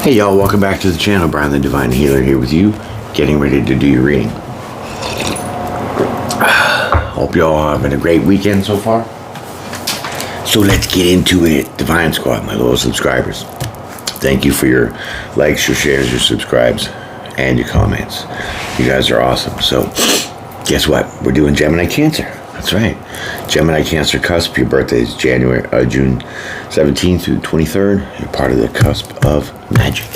Hey y'all, welcome back to the channel. Brian the Divine Healer here with you, getting ready to do your reading. Hope y'all having a great weekend so far. So let's get into it. Divine Squad, my loyal subscribers. Thank you for your likes, your shares, your subscribes, and your comments. You guys are awesome. So guess what? We're doing Gemini Cancer. That's right. Gemini Cancer Cusp. Your birthday is June 17th through 23rd. You're part of the cusp of magic.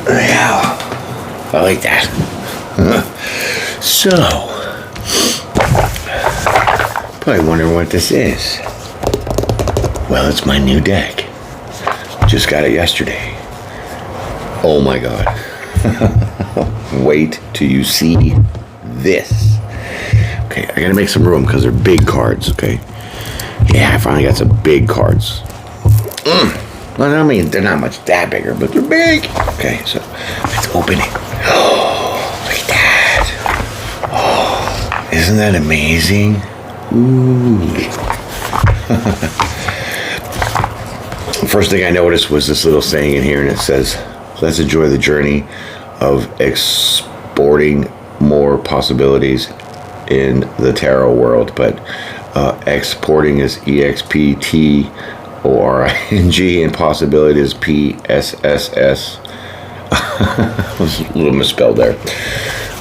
Yeah, I like that. So, probably wondering what this is. Well, it's my new deck. Just got it yesterday. Oh my God. Wait till you see this. Okay, I gotta make some room because they're big cards, okay? Yeah, I finally got some big cards. Well, I mean, they're not much that bigger, but they're big. Okay, so let's open it. Oh, look at that. Oh, isn't that amazing? Ooh. First thing I noticed was this little saying in here, and it says, let's enjoy the journey of exporting more possibilities in the tarot world, but exporting is EXPTORING and possibility is PSSS. Was a little misspelled there.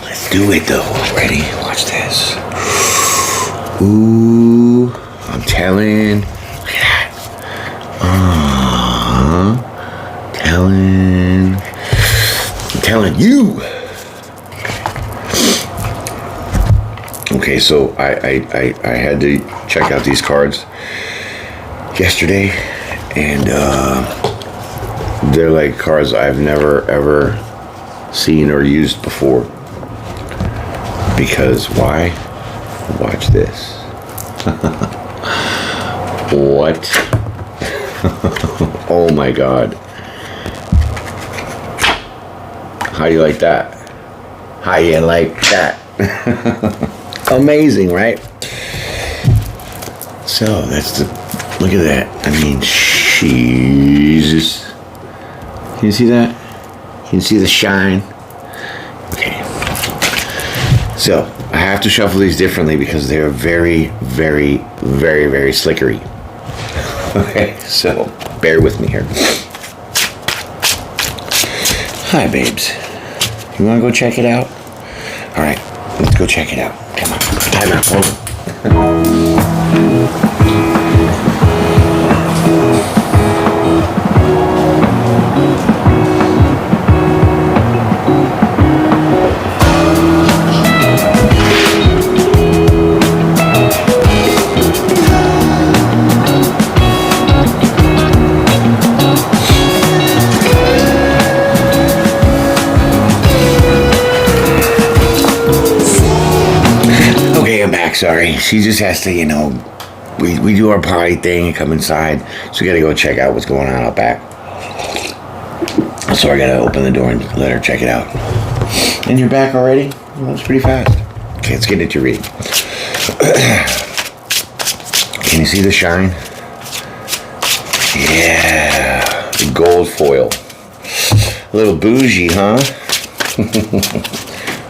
Let's do it though. Ready? Watch this. Ooh, I'm telling. Look at that. I'm telling you. Okay, so I had to check out these cards yesterday, and they're like cards I've never ever seen or used before. Because why? Watch this. What? Oh my God. How you like that? How you like that? Amazing, right? So that's the, look at that. I mean, Jesus. Can you see that? Can you see the shine? Okay. So I have to shuffle these differently because they're very, very, very, very slickery. Okay, so bear with me here. Hi, babes. You want to go check it out? All right, let's go check it out. Come on. Time out. Hold on. Sorry, she just has to, we do our party thing and come inside, so we gotta go check out what's going on out back. So I gotta open the door and let her check it out. And you're back already? Well, that's pretty fast. Okay, let's get into your reading. Can you see the shine? Yeah, the gold foil. A little bougie, huh?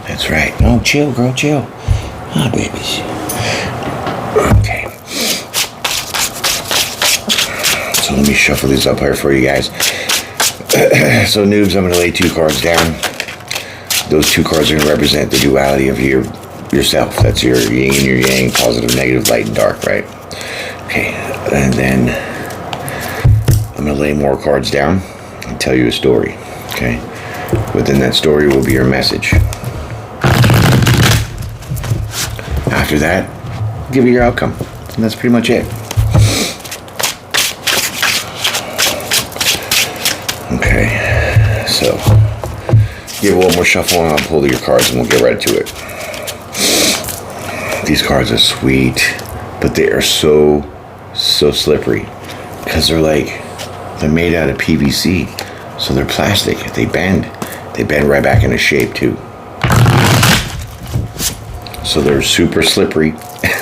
That's right. Oh, chill, girl, chill. Ah, babies. Okay. So let me shuffle these up here for you guys. So noobs, I'm going to lay 2 cards down. Those 2 cards are going to represent the duality of yourself. That's your yin and your yang, positive, negative, light, and dark, right? Okay. And then I'm going to lay more cards down and tell you a story. Okay. Within that story will be your message. After that, give you your outcome. And that's pretty much it. Okay, so give it one more shuffle and I'll pull your cards and we'll get right to it. These cards are sweet, but they are so slippery because they're made out of PVC. So they're plastic. They bend right back into shape too. So they're super slippery.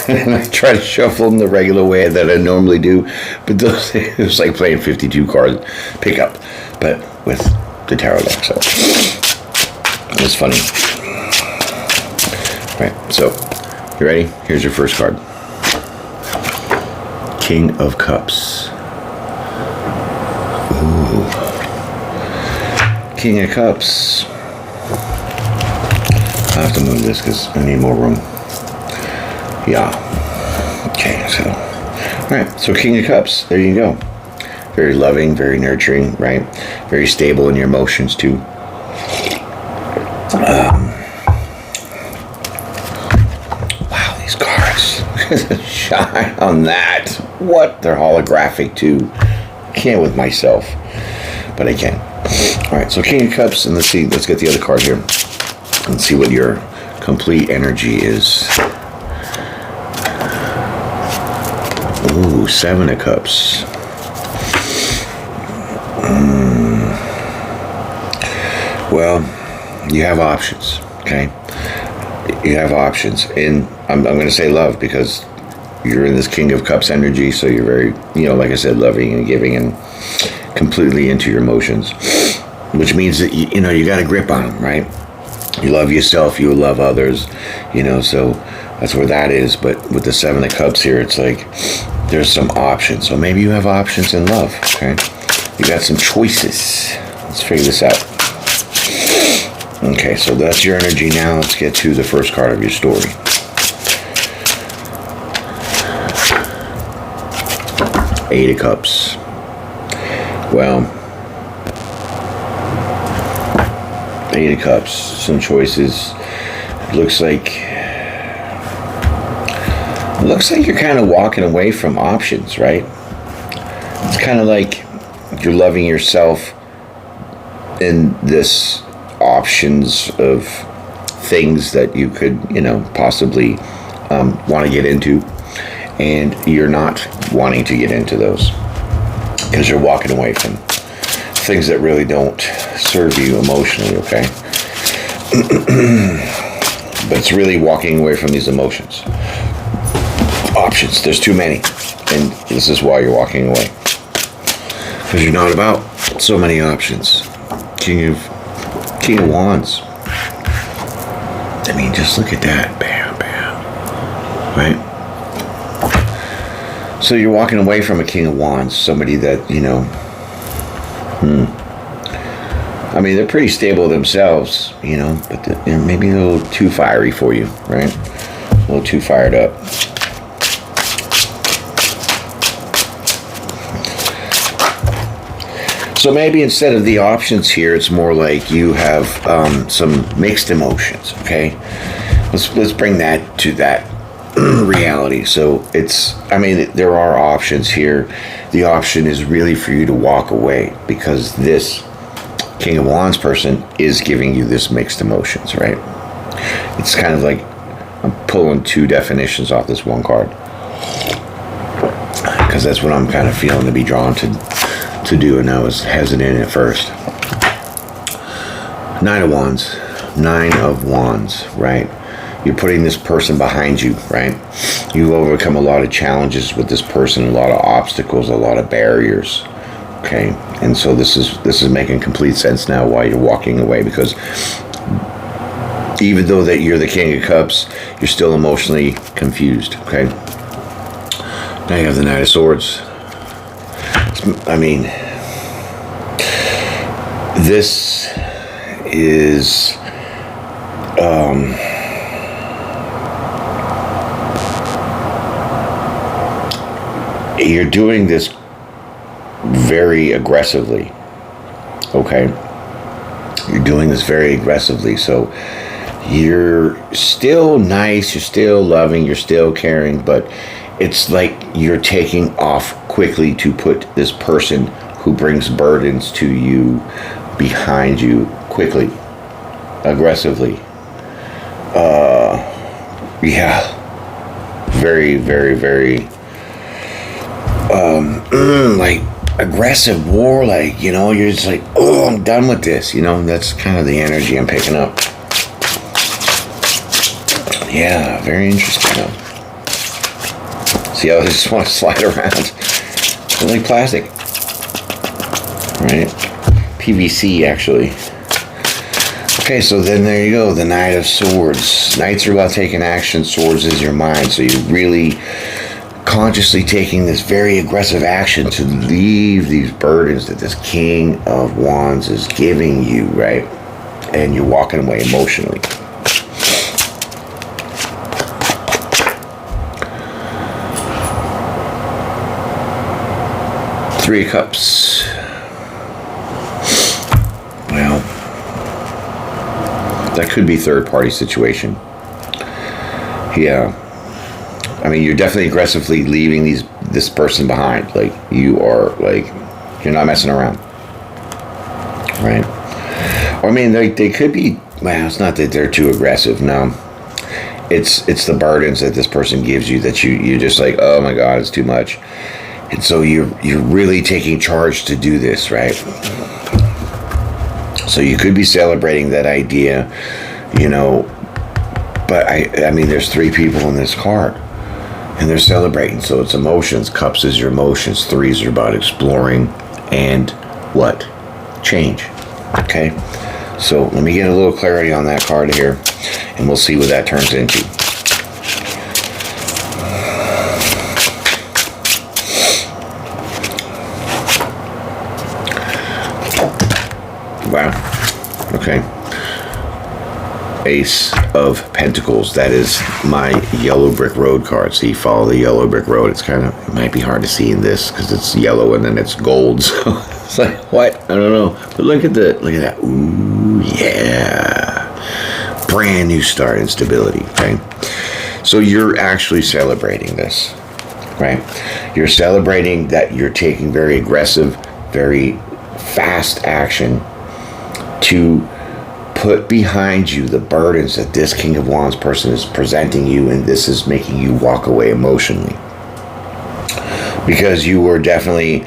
And I try to shuffle them the regular way that I normally do, but those, it was like playing 52 card pickup. but with the tarot deck. So it's funny. Right, so you ready? Here's your first card. King of Cups. Ooh. King of Cups. I have to move this because I need more room. Yeah. Okay, so. Alright, so King of Cups. There you go. Very loving, very nurturing, right? Very stable in your emotions, too. Wow, these cards. Shine on that. What? They're holographic, too. Can't with myself, but I can. Alright, so King of Cups, and let's see. Let's get the other card here. And see what your complete energy is. Ooh, 7 of Cups. Well, you have options, okay? You have options. And I'm going to say love because you're in this King of Cups energy, so you're very, like I said, loving and giving and completely into your emotions, which means that, you got a grip on them, right? You love yourself, you love others, so that's where that is. But with the 7 of Cups here, it's like there's some options. So maybe you have options in love, okay? You got some choices. Let's figure this out. Okay, so that's your energy now. Let's get to the first card of your story. 8 of Cups. Well, 8 of Cups, some choices. Looks like you're kind of walking away from options, right? It's kind of like you're loving yourself in this options of things that you could, possibly want to get into, and you're not wanting to get into those because you're walking away from things that really don't serve you emotionally, okay? But it's really walking away from these emotions. Options, there's too many, and this is why you're walking away, because you're not about so many options. King of Wands. I mean, just look at that. Bam, bam. Right? So you're walking away from a King of Wands, somebody that, I mean, they're pretty stable themselves, but maybe a little too fiery for you, right? A little too fired up. So maybe instead of the options here, it's more like you have some mixed emotions, okay? Let's bring that to that reality. So there are options here. The option is really for you to walk away because this King of Wands person is giving you this mixed emotions, right? It's kind of like I'm pulling two definitions off this one card because that's what I'm kind of feeling to be drawn to do, and I was hesitant at first. 9 of Wands. 9 of Wands, right? You're putting this person behind you, right? You've overcome a lot of challenges with this person, a lot of obstacles, a lot of barriers, okay? And so this is making complete sense now why you're walking away, because even though that you're the King of Cups, you're still emotionally confused, okay? Now you have the Knight of Swords. I mean, this is you're doing this very aggressively, okay? You're doing this very aggressively, so you're still nice, you're still loving, you're still caring, but it's like you're taking off quickly to put this person who brings burdens to you behind you quickly, aggressively. Yeah, very, very, very like aggressive, warlike, you're just like, oh, I'm done with this, that's kind of the energy I'm picking up. Yeah, very interesting though. See how I just want to slide around? It's like plastic, right? PVC, actually. Okay, so then there you go, the Knight of Swords. Knights are about taking action, swords is your mind. So you're really consciously taking this very aggressive action to leave these burdens that this King of Wands is giving you, right? And you're walking away emotionally. Three of Cups. Well, that could be third-party situation. Yeah. I mean, you're definitely aggressively leaving this person behind. Like, you are, like, you're not messing around. Right? Or, I mean, they could be, well, it's not that they're too aggressive, no. It's the burdens that this person gives you that you're just like, oh my God, it's too much. And so you're really taking charge to do this, right? So you could be celebrating that idea, you know, but I mean, there's three people in this card, and they're celebrating. So it's emotions. Cups is your emotions. Threes are about exploring and what? Change. Okay? So let me get a little clarity on that card here, and we'll see what that turns into. Wow. Okay. Ace of Pentacles. That is my yellow brick road card. See, follow the yellow brick road. It's kind of, it might be hard to see in this because it's yellow and then it's gold. So it's like, what? I don't know. But look at that. Ooh, yeah. Brand new start and stability. Okay. So you're actually celebrating this, right? You're celebrating that you're taking very aggressive, very fast action to put behind you the burdens that this King of Wands person is presenting you, and this is making you walk away emotionally. Because you were definitely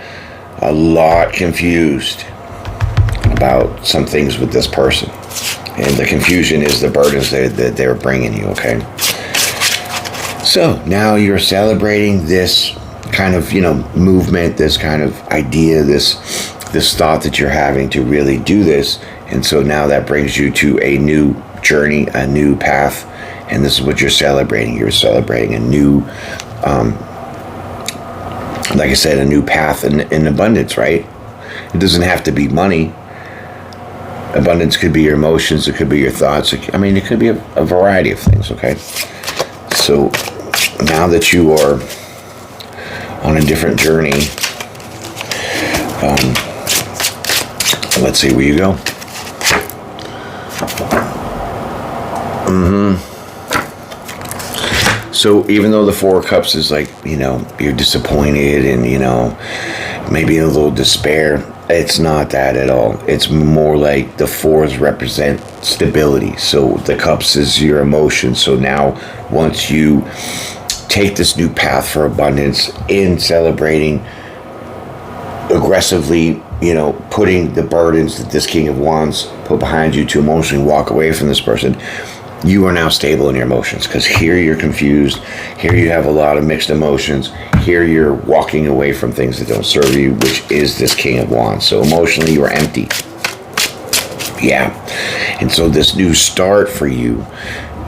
a lot confused about some things with this person. And the confusion is the burdens that they're bringing you, okay? So now you're celebrating this kind of, you know, movement, this kind of idea, this thought that you're having to really do this. And so now that brings you to a new journey, a new path, and this is what you're celebrating. You're celebrating a new, like I said, a new path in abundance, right? It doesn't have to be money. Abundance could be your emotions, it could be your thoughts. I mean, it could be a variety of things, okay? So now that you are on a different journey, let's see where you go. So even though the Four of Cups is like, you know, you're disappointed and, you know, maybe a little despair, it's not that at all. It's more like the fours represent stability. So the Cups is your emotions. So now once you take this new path for abundance in celebrating aggressively, you know, putting the burdens that this King of Wands put behind you to emotionally walk away from this person, you are now stable in your emotions. Because here you're confused, here you have a lot of mixed emotions, here you're walking away from things that don't serve you, which is this King of Wands. So emotionally you are empty. Yeah. And so this new start for you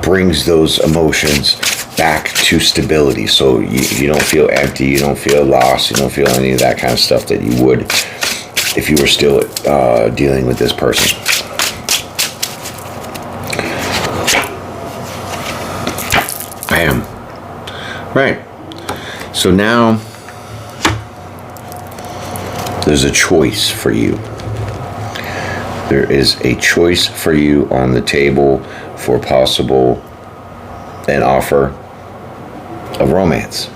brings those emotions back to stability. So you don't feel empty, you don't feel lost, you don't feel any of that kind of stuff that you would if you were still dealing with this person. Bam. Right. So now there's a choice for you. There is a choice for you on the table for possible an offer of romance,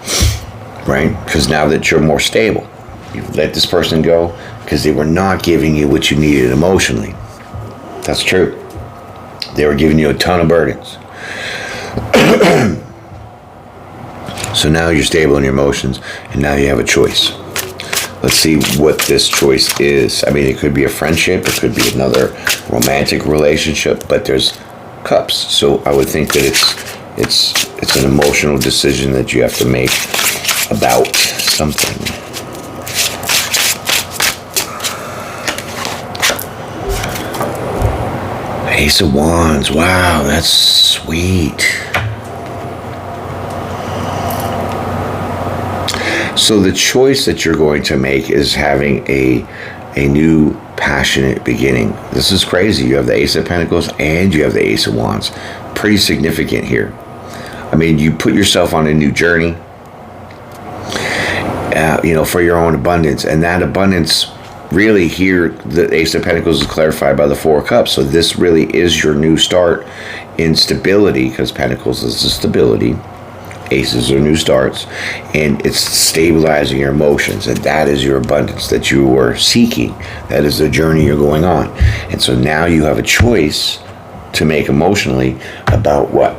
right? Because now that you're more stable, you've let this person go because they were not giving you what you needed emotionally. That's true. They were giving you a ton of burdens. So now you're stable in your emotions, and now you have a choice. Let's see what this choice is. I mean, it could be a friendship, it could be another romantic relationship, but there's cups. So I would think that it's an emotional decision that you have to make about something. Ace of Wands. Wow, that's sweet. So the choice that you're going to make is having a new passionate beginning. This is crazy. You have the Ace of Pentacles and you have the Ace of Wands. Pretty significant here. I mean, you put yourself on a new journey, for your own abundance. And that abundance, really here, the Ace of Pentacles is clarified by the Four of Cups. So this really is your new start in stability, because Pentacles is the stability. Aces are new starts, and it's stabilizing your emotions, and that is your abundance that you were seeking. That is the journey you're going on. And so now you have a choice to make emotionally about what?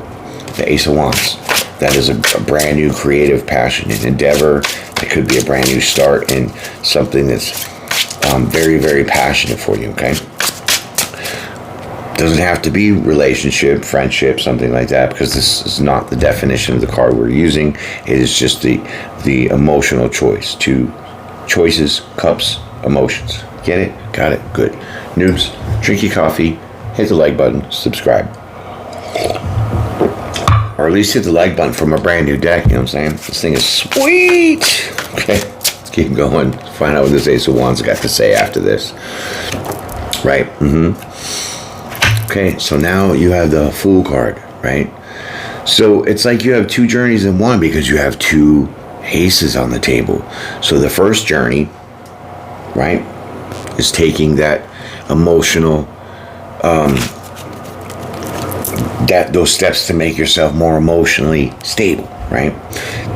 The Ace of Wands. That is a brand new creative, passionate endeavor. It could be a brand new start in something that's very, very passionate for you, okay? Doesn't have to be relationship, friendship, something like that, because this is not the definition of the card we're using. It is just the emotional choice. Two choices, cups, emotions. Get it? Got it? Good. Noobs, drink your coffee, hit the like button, subscribe. Or at least hit the like button from a brand new deck, you know what I'm saying? This thing is sweet! Okay, let's keep going. Find out what this Ace of Wands got to say after this. Right? Okay, so now you have the Fool card, right? So it's like you have two journeys in one, because you have two aces on the table. So the first journey, right, is taking that emotional, those steps to make yourself more emotionally stable, right?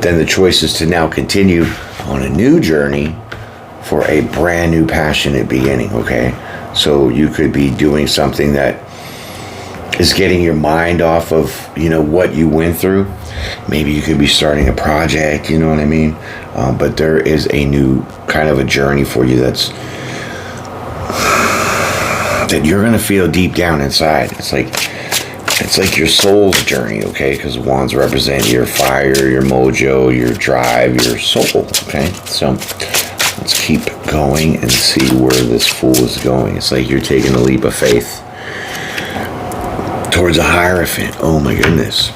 Then the choice is to now continue on a new journey for a brand new passionate beginning, okay? So you could be doing something that is getting your mind off of, what you went through. Maybe you could be starting a project, you know what I mean? But there is a new kind of a journey for you that you're going to feel deep down inside. It's like your soul's journey, okay? Because wands represent your fire, your mojo, your drive, your soul, okay? So let's keep going and see where this Fool is going. It's like you're taking a leap of faith towards a Hierophant. Oh my goodness.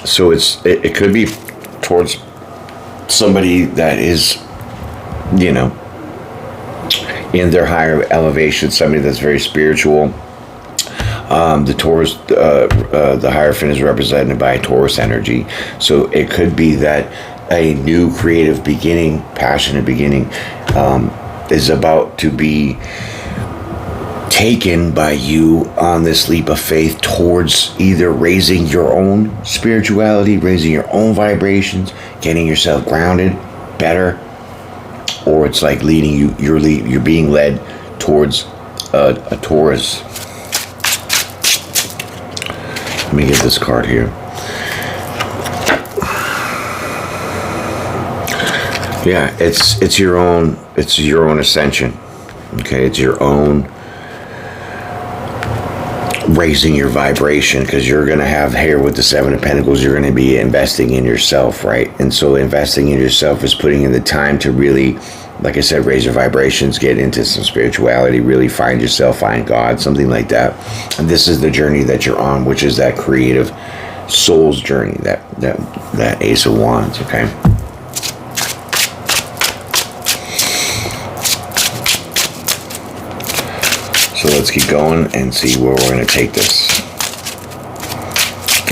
So it could be towards somebody that is, in their higher elevation, somebody that's very spiritual. The Taurus, the Hierophant is represented by Taurus energy. So it could be that a new creative beginning, passionate beginning, is about to be taken by you on this leap of faith towards either raising your own spirituality, raising your own vibrations, getting yourself grounded better, or it's like leading you, you're being led towards a Taurus. Let me get this card here. Yeah, it's your own ascension. Okay, it's your own raising your vibration, because you're going to have here with the Seven of Pentacles, you're going to be investing in yourself, right? And so investing in yourself is putting in the time to really, like I said, raise your vibrations, get into some spirituality, really find yourself, find God, something like that. And this is the journey that you're on, which is that creative soul's journey, that Ace of Wands, okay? So let's keep going and see where we're going to take this.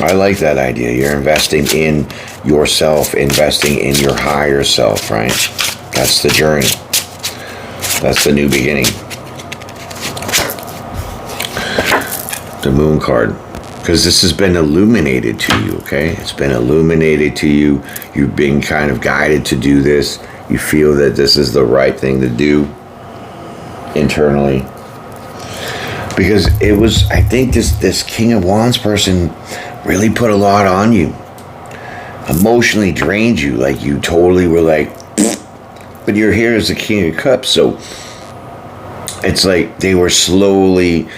I like that idea. You're investing in yourself, investing in your higher self, right? That's the journey. That's the new beginning. The Moon card. Because this has been illuminated to you, okay? It's been illuminated to you. You've been kind of guided to do this. You feel that this is the right thing to do internally. Because it was, I think this King of Wands person really put a lot on you. Emotionally drained you. Like you totally were like, but you're here as the King of Cups. So it's like they were slowly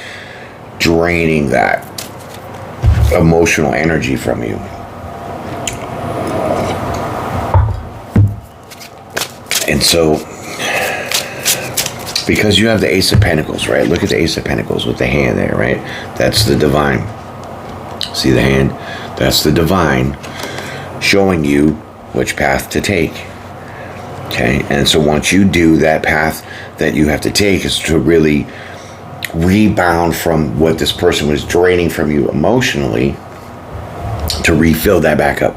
draining that emotional energy from you. And so because you have the Ace of Pentacles, right? Look at the Ace of Pentacles with the hand there, right? That's the divine. See the hand? That's the divine showing you which path to take. Okay, and so once you do that path that you have to take is to really rebound from what this person was draining from you emotionally, to refill that back up.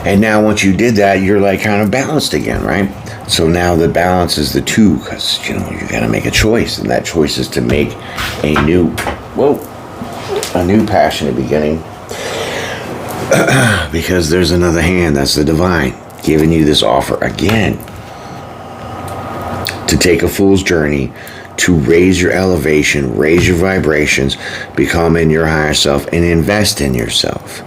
And now once you did that, you're like kind of balanced again, right? So now the balance is the two, because you got to make a choice, and that choice is to make a new passionate beginning. Because there's another hand, that's the divine, giving you this offer again to take a fool's journey, to raise your elevation, raise your vibrations, become in your higher self, and invest in yourself.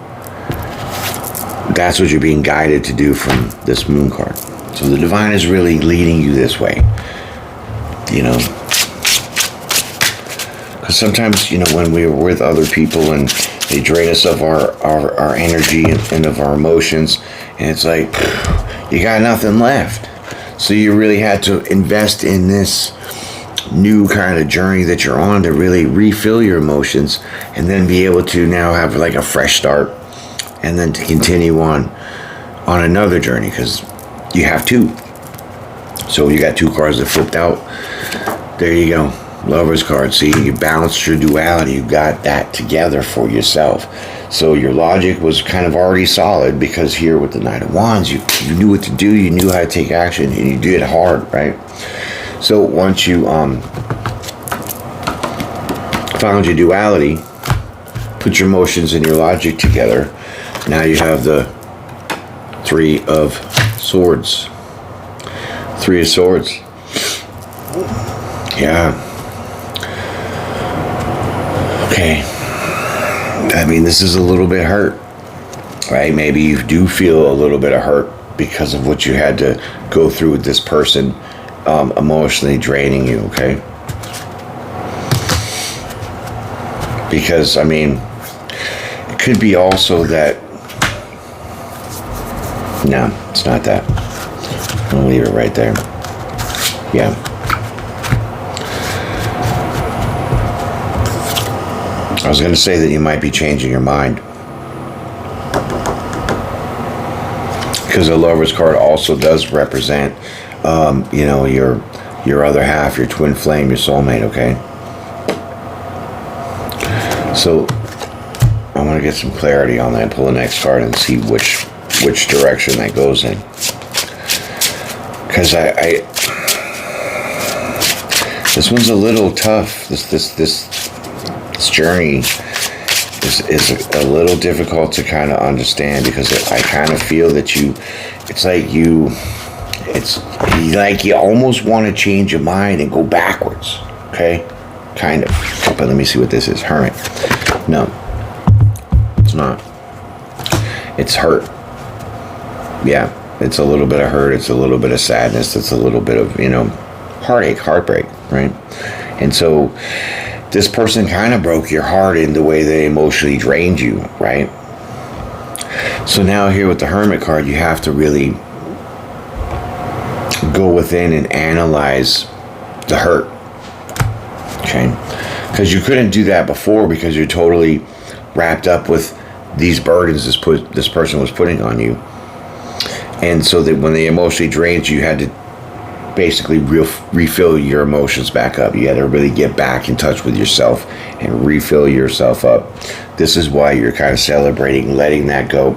That's what you're being guided to do from this moon card. So the divine is really leading you this way. Because sometimes, when we're with other people and they drain us of our energy and of our emotions, and it's like, you got nothing left. So you really had to invest in this new kind of journey that you're on to really refill your emotions, and then be able to now have like a fresh start, and then to continue on another journey, because you have two. So you got two cards that flipped out. There you go. Lover's card. See, you balanced your duality. You got that together for yourself. So your logic was kind of already solid, because here with the Knight of Wands, you knew what to do, you knew how to take action, and you did it hard, right? So once you found your duality, put your emotions and your logic together, now you have the Three of Swords. Three of Swords. Yeah. Okay. I mean, this is a little bit hurt, right? Maybe you do feel a little bit of hurt because of what you had to go through with this person, emotionally draining you, okay? Because, I mean, it could be also that, no, it's not that. I'll leave it right there. Yeah. I was going to say that you might be changing your mind, because the Lover's card also does represent, your other half, your twin flame, your soulmate. Okay. So I want to get some clarity on that. Pull the next card and see which direction that goes in, because I this one's a little tough. This journey is a little difficult to kind of understand, because I kind of feel that it's like you almost want to change your mind and go backwards, okay? Kind of. But let me see what this is. Hermit. No, it's not. It's hurt. Yeah, it's a little bit of hurt. It's a little bit of sadness. It's a little bit of, heartache, heartbreak, right? And so this person kind of broke your heart in the way they emotionally drained you, right? So now here with the Hermit card, you have to really go within and analyze the hurt, okay? Because you couldn't do that before, because you're totally wrapped up with these burdens this person was putting on you. And so that when they emotionally drained you, you had to basically refill your emotions back up. You had to really get back in touch with yourself and refill yourself up. This is why you're kind of celebrating letting that go,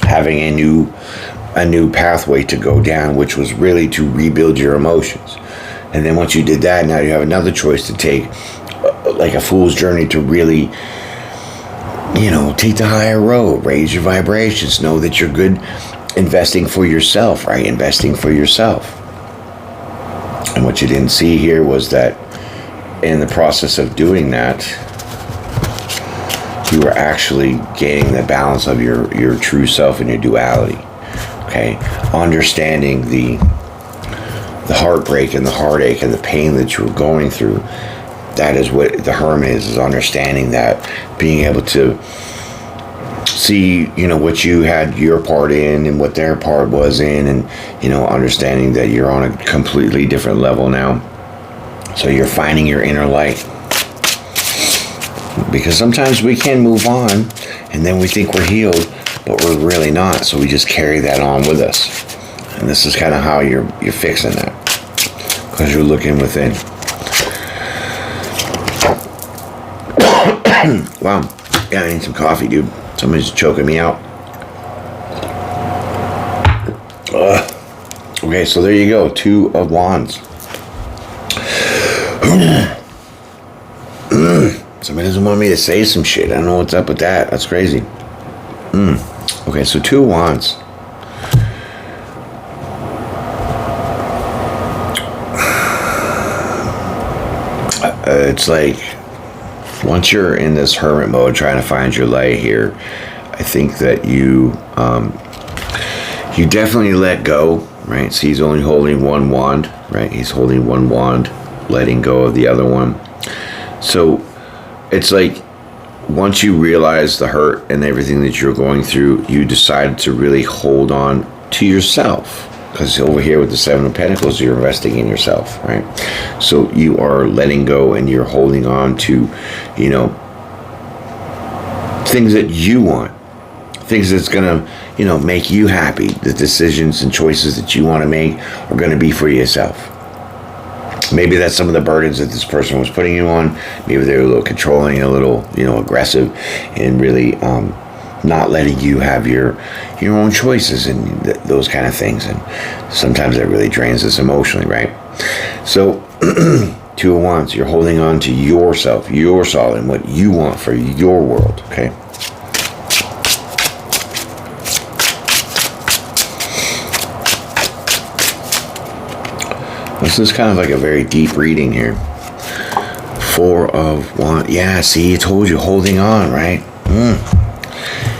having a new pathway to go down, which was really to rebuild your emotions. And then once you did that, now you have another choice to take, like a fool's journey, to really take the higher road, raise your vibrations, know that you're good, investing for yourself, right? Investing for yourself. And what you didn't see here was that in the process of doing that, you were actually gaining the balance of your true self and your duality. Okay? Understanding the heartbreak and the heartache and the pain that you were going through. That is what the Hermit is understanding that, being able to see, what you had your part in and what their part was in, and, understanding that you're on a completely different level now. So you're finding your inner light. Because sometimes we can move on and then we think we're healed, but we're really not. So we just carry that on with us. And this is kind of how you're fixing that. Because you're looking within. Wow. Yeah, I need some coffee, dude. Somebody's choking me out. Okay, so there you go. 2 of Wands. Somebody doesn't want me to say some shit. I don't know what's up with that. That's crazy. Okay, so 2 of Wands. It's like, once you're in this hermit mode trying to find your light here, I think that you definitely let go, right? So he's only holding 1 wand, right? He's holding 1 wand, letting go of the other one. So it's like, once you realize the hurt and everything that you're going through, you decide to really hold on to yourself. Because over here with the 7 of Pentacles, you're investing in yourself, right? So you are letting go and you're holding on to, you know, things that you want. Things that's going to, you know, make you happy. The decisions and choices that you want to make are going to be for yourself. Maybe that's some of the burdens that this person was putting you on. Maybe they were a little controlling, a little, you know, aggressive, and really not letting you have your own choices and those kind of things. And sometimes that really drains us emotionally, right? So 2 of Wands, you're holding on to yourself, your soul, and what you want for your world, okay? This is kind of like a very deep reading here. 4 of Wands. Yeah, see, I told you, holding on, right?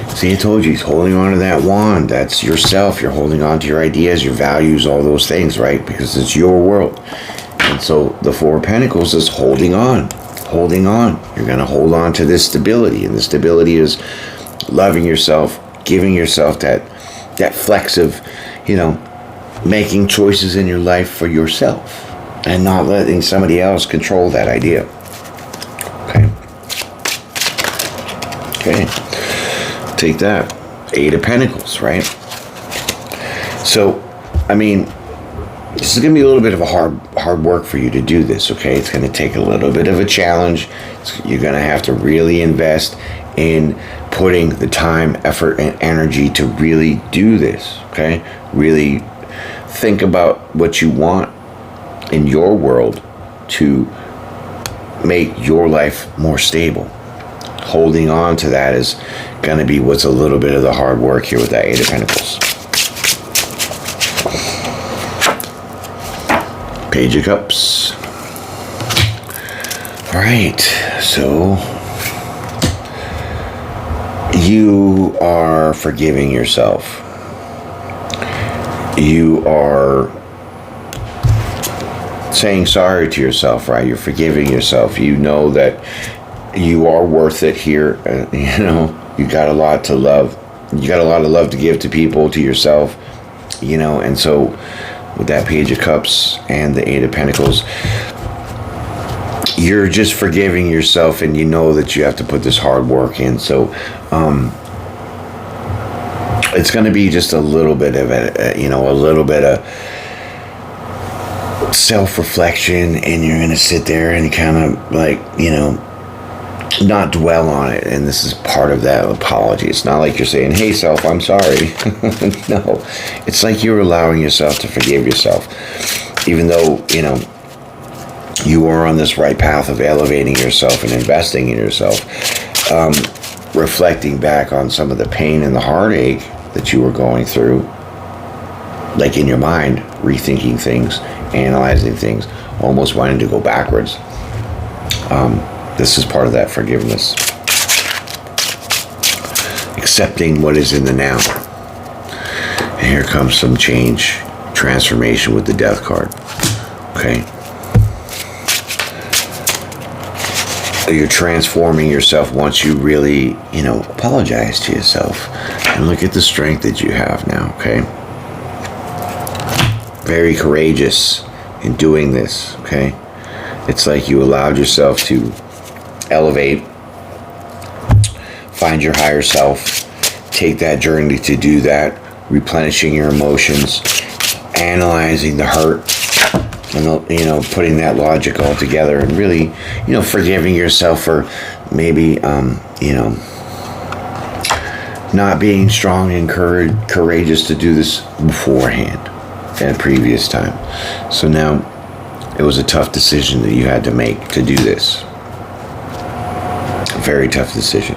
See, I told you, he's holding on to that wand. That's yourself. You're holding on to your ideas, your values, all those things, right? Because it's your world. And so the 4 of Pentacles is holding on. Holding on. You're going to hold on to this stability. And the stability is loving yourself, giving yourself that flex of, you know, making choices in your life for yourself. And not letting somebody else control that idea. Okay. Okay. Take that. 8 of Pentacles, right? So, I mean, this is going to be a little bit of a hard work for you to do this, okay? It's going to take a little bit of a challenge. You're going to have to really invest in putting the time, effort, and energy to really do this, okay? Really think about what you want in your world to make your life more stable. Holding on to that is going to be what's a little bit of the hard work here with that 8 of Pentacles. Page of Cups. All right, so you are forgiving yourself. You are saying sorry to yourself, right? You're forgiving yourself. You know that you are worth it here. You know, you got a lot to love. You got a lot of love to give to people, to yourself, you know. And so with that Page of Cups and the 8 of Pentacles, you're just forgiving yourself, and you know that you have to put this hard work in. So it's going to be just a little bit of a little bit of self-reflection, and you're going to sit there and kind of like, you know, not dwell on it. And this is part of that apology. It's not like you're saying, hey self, I'm sorry. No, it's like you're allowing yourself to forgive yourself, even though, you know, you are on this right path of elevating yourself and investing in yourself. Reflecting back on some of the pain and the heartache that you were going through, like in your mind, rethinking things, analyzing things, almost wanting to go backwards. This is part of that forgiveness. Accepting what is in the now. And here comes some change, transformation with the Death card. Okay. You're transforming yourself once you really, you know, apologize to yourself. And look at the strength that you have now, okay? Very courageous in doing this, okay? It's like you allowed yourself to elevate, find your higher self, take that journey to do that, replenishing your emotions, analyzing the hurt, and, you know, putting that logic all together, and really, you know, forgiving yourself for maybe, you know, not being strong and courageous to do this beforehand at a previous time. So now it was a tough decision that you had to make to do this. A very tough decision.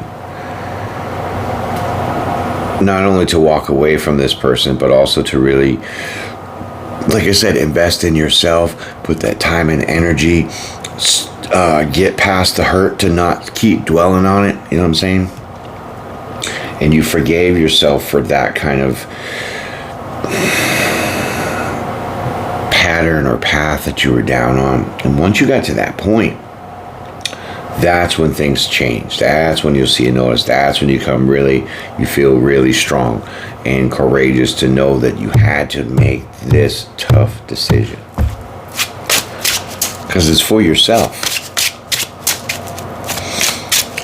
Not only to walk away from this person, but also to really, like I said, invest in yourself, put that time and energy, get past the hurt, to not keep dwelling on it, you know what I'm saying? And you forgave yourself for that kind of pattern or path that you were down on. And once you got to that point, that's when things change. That's when you'll see and notice. That's when you feel really strong and courageous to know that you had to make this tough decision. Because it's for yourself.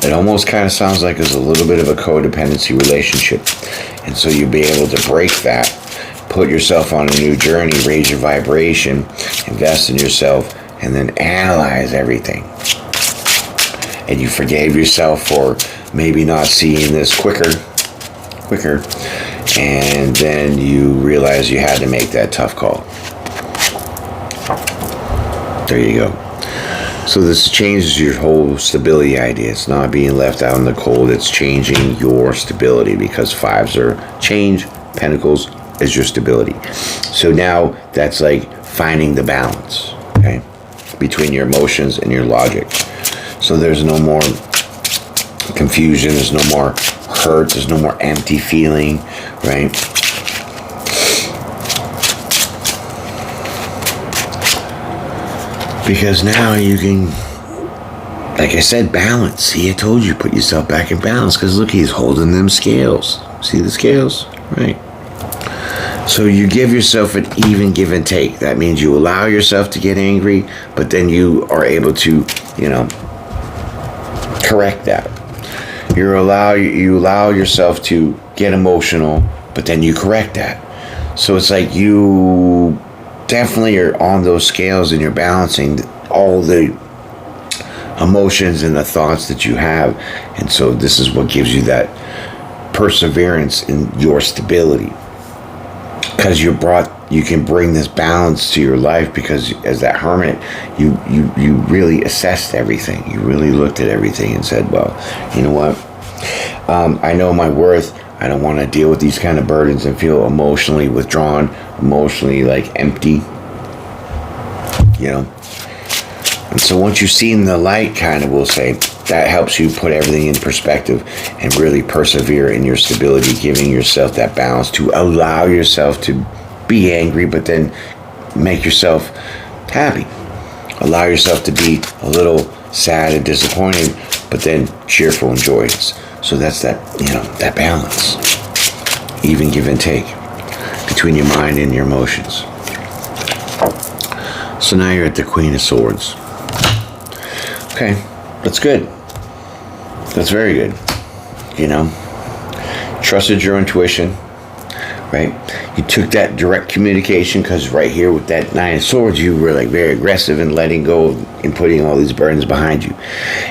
It almost kind of sounds like it's a little bit of a codependency relationship. And so you'll be able to break that, put yourself on a new journey, raise your vibration, invest in yourself, and then analyze everything. And you forgave yourself for maybe not seeing this quicker, and then you realize you had to make that tough call. There you go. So this changes your whole stability idea. It's not being left out in the cold. It's changing your stability, because fives are change. Pentacles is your stability. So now that's like finding the balance, okay, between your emotions and your logic. So there's no more confusion. There's no more hurt. There's no more empty feeling, right? Because now you can, like I said, balance. See, I told you, put yourself back in balance. Because look, he's holding them scales. See the scales? Right. So you give yourself an even give and take. That means you allow yourself to get angry, but then you are able to, you know, correct that. You allow yourself to get emotional, but then you correct that. So it's like you definitely are on those scales, and you're balancing all the emotions and the thoughts that you have. And so this is what gives you that perseverance in your stability, because you can bring this balance to your life, because as that hermit, you really assessed everything. You really looked at everything and said, well, you know what, I know my worth. I don't want to deal with these kind of burdens and feel emotionally withdrawn, emotionally like empty, you know. And so once you've seen the light, kind of, we'll say, that helps you put everything in perspective and really persevere in your stability, giving yourself that balance to allow yourself to be angry, but then make yourself happy. Allow yourself to be a little sad and disappointed, but then cheerful and joyous. So that's that, you know, that balance, even give and take between your mind and your emotions. So now you're at the Queen of Swords. Okay, that's good. That's very good. You know, trusted your intuition, right? You took that direct communication, because right here with that Nine of Swords, you were like very aggressive in letting go and putting all these burdens behind you.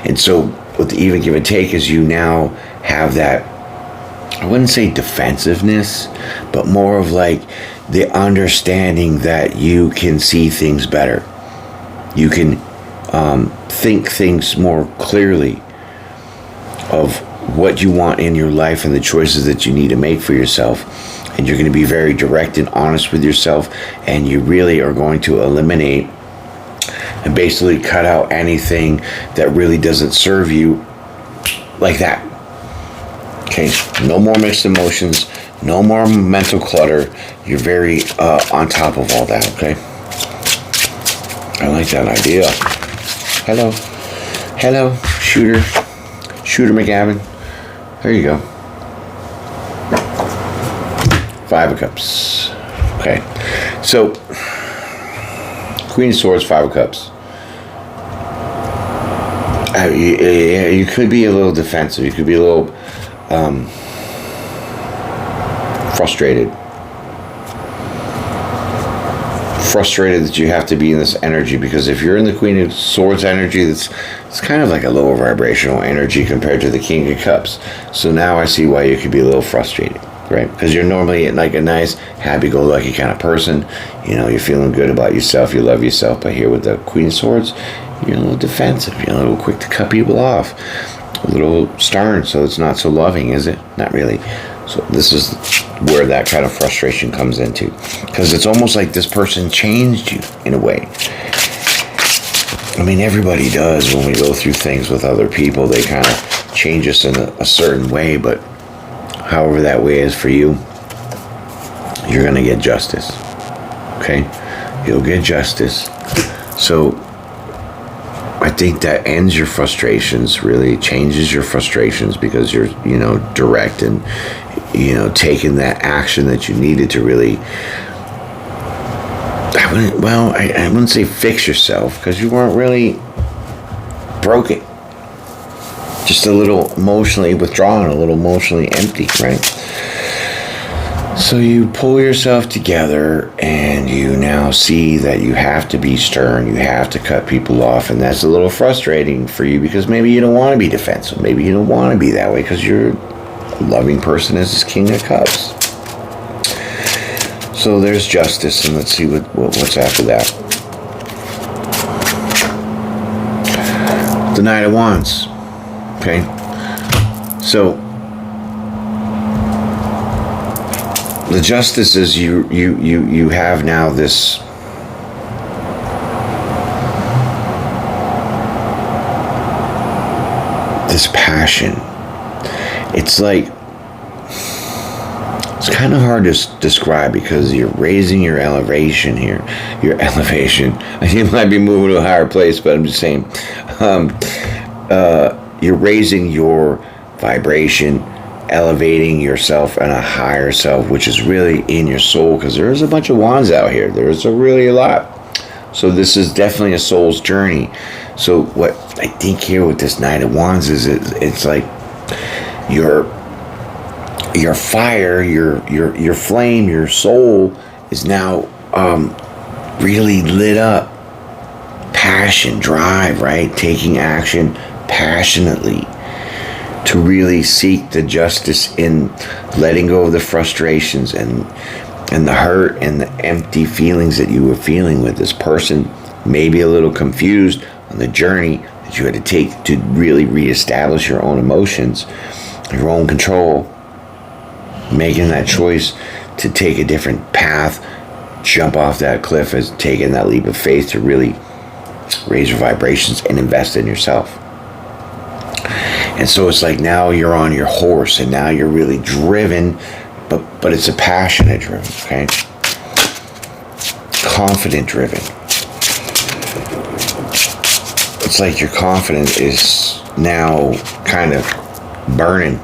And so with the even give and take is you now have that, I wouldn't say defensiveness, but more of like the understanding that you can see things better. You can think things more clearly of what you want in your life and the choices that you need to make for yourself. And you're going to be very direct and honest with yourself, and you really are going to eliminate and basically cut out anything that really doesn't serve you, like that. Okay, no more mixed emotions, no more mental clutter. You're very on top of all that, okay? I like that idea. Hello, Shooter McGavin. There you go. Five of Cups. Okay, so Queen of Swords, Five of Cups. You could be a little defensive. You could be a little frustrated. Frustrated that you have to be in this energy, because if you're in the Queen of Swords energy, it's kind of like a lower vibrational energy compared to the King of Cups. So now I see why you could be a little frustrated, right? Because you're normally like a nice, happy-go-lucky kind of person. You know, you're feeling good about yourself, you love yourself. But here with the Queen of Swords, you're a little defensive. You're a little quick to cut people off, a little stern. So it's not so loving, is it? Not really. So this is where that kind of frustration comes into, because it's almost like this person changed you in a way. I mean, everybody does when we go through things with other people. They kind of change us in a certain way, but however that way is for you, you're going to get justice. Okay? You'll get justice. So I think that ends your frustrations, really changes your frustrations, because you're, you know, direct and, you know, taking that action that you needed to really, I wouldn't say fix yourself, because you weren't really broken. Just a little emotionally withdrawn, a little emotionally empty, right? So you pull yourself together and you now see that you have to be stern, you have to cut people off, and that's a little frustrating for you, because maybe you don't want to be defensive, maybe you don't want to be that way, because you're a loving person as this King of Cups. So there's justice, and let's see what's after that. The Knight of Wands. Okay, so the justice is you have now this passion. It's like, it's kind of hard to describe, because you're raising your elevation here. Your elevation. You might be moving to a higher place, but I'm just saying, you're raising your vibration, elevating yourself in a higher self, which is really in your soul, because there's a bunch of wands out here. There's really a lot. So this is definitely a soul's journey. So what I think here with this Knight of Wands is it's like your fire, your flame, your soul is now really lit up. Passion, drive, right? Taking action passionately to really seek the justice in letting go of the frustrations and the hurt and the empty feelings that you were feeling with this person. Maybe a little confused on the journey that you had to take to really reestablish your own emotions, your own control, making that choice to take a different path, jump off that cliff, as taking that leap of faith to really raise your vibrations and invest in yourself. And so it's like now you're on your horse, and now you're really driven, but it's a passionate driven, okay? Confident driven. It's like your confidence is now kind of burning.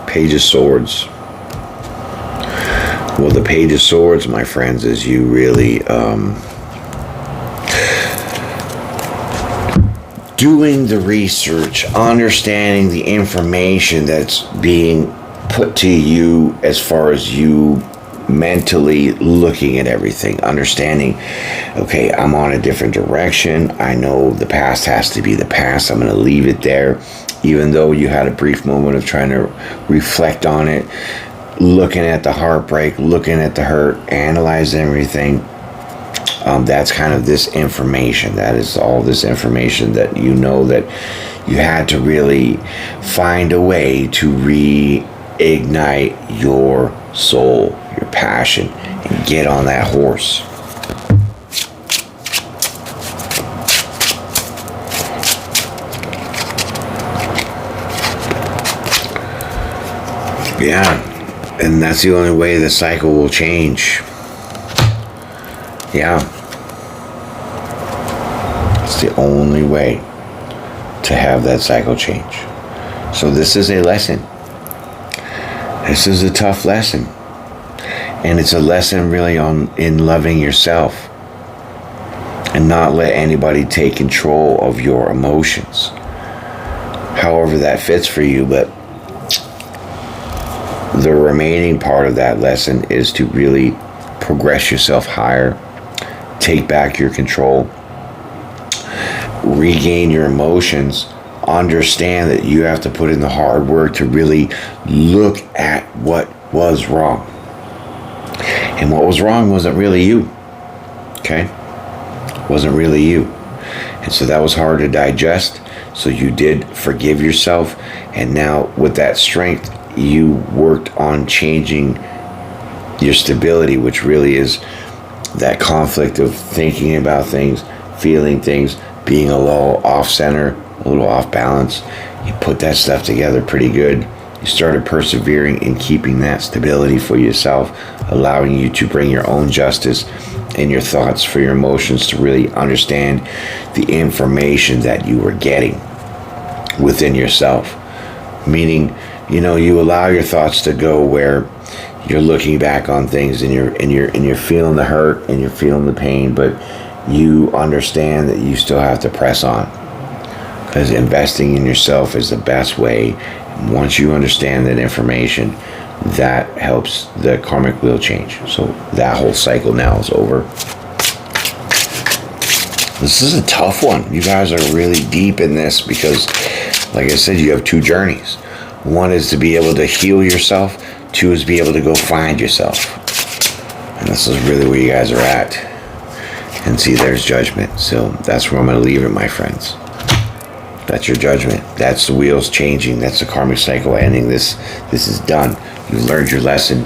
Page of Swords. Well, the Page of Swords, my friends, is you really doing the research, understanding the information that's being put to you, as far as you mentally looking at everything, understanding, okay, I'm on a different direction. I know the past has to be the past. I'm going to leave it there, even though you had a brief moment of trying to reflect on it, looking at the heartbreak, looking at the hurt, analyzing everything. That's kind of this information. That is all this information that you know that you had to really find a way to reignite your soul, your passion, and get on that horse. Yeah, and that's the only way the cycle will change. Yeah. It's the only way to have that cycle change. So this is a lesson. This is a tough lesson. And it's a lesson really in loving yourself and not let anybody take control of your emotions. However that fits for you, but the remaining part of that lesson is to really progress yourself higher, take back your control, regain your emotions, understand that you have to put in the hard work to really look at what was wrong. And what was wrong wasn't really you. Okay? Wasn't really you. And so that was hard to digest. So you did forgive yourself. And now with that strength, you worked on changing your stability, which really is that conflict of thinking about things, feeling things, being a little off center, a little off balance. You put that stuff together pretty good. You started persevering in keeping that stability for yourself, allowing you to bring your own justice in your thoughts, for your emotions to really understand the information that you were getting within yourself. Meaning, you allow your thoughts to go where you're looking back on things and you're feeling the hurt and you're feeling the pain, but you understand that you still have to press on, because investing in yourself is the best way. Once you understand that information, that helps the karmic wheel change. So that whole cycle now is over. This is a tough one. You guys are really deep in this because, like I said, you have two journeys. One is to be able to heal yourself. Two is to be able to go find yourself. And this is really where you guys are at. And see, there's judgment. So that's where I'm going to leave it, my friends. That's your judgment. That's the wheels changing. That's the karmic cycle ending. This is done. You learned your lesson.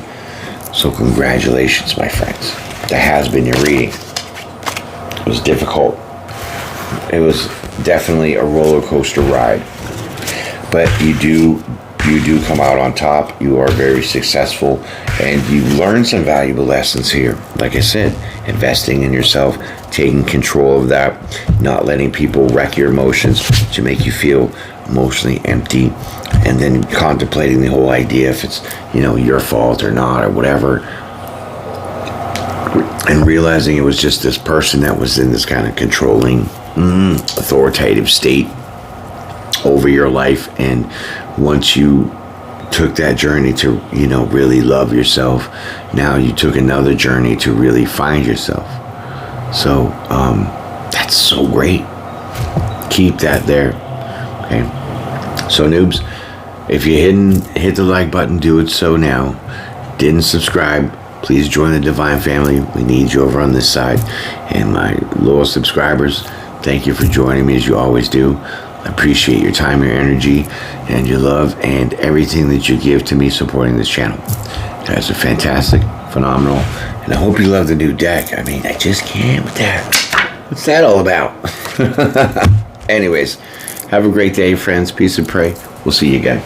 So congratulations, my friends. That has been your reading. It was difficult. It was definitely a roller coaster ride. But you do come out on top. You are very successful, and you learn some valuable lessons here. Like I said, investing in yourself, taking control of that, not letting people wreck your emotions to make you feel emotionally empty, and then contemplating the whole idea if it's your fault or not or whatever, and realizing it was just this person that was in this kind of controlling, authoritative state over your life. And once you took that journey to really love yourself, now you took another journey to really find yourself. So that's so great. Keep that there. Okay, so noobs, if you didn't hit the like button, do it so now. Didn't subscribe, please join the divine family. We need you over on this side. And my loyal subscribers, thank you for joining me as you always do. I appreciate your time, your energy, and your love, and everything that you give to me supporting this channel. You guys are fantastic, phenomenal, and I hope you love the new deck. I mean, I just can't with that. What's that all about? Anyways, have a great day, friends. Peace and pray. We'll see you again.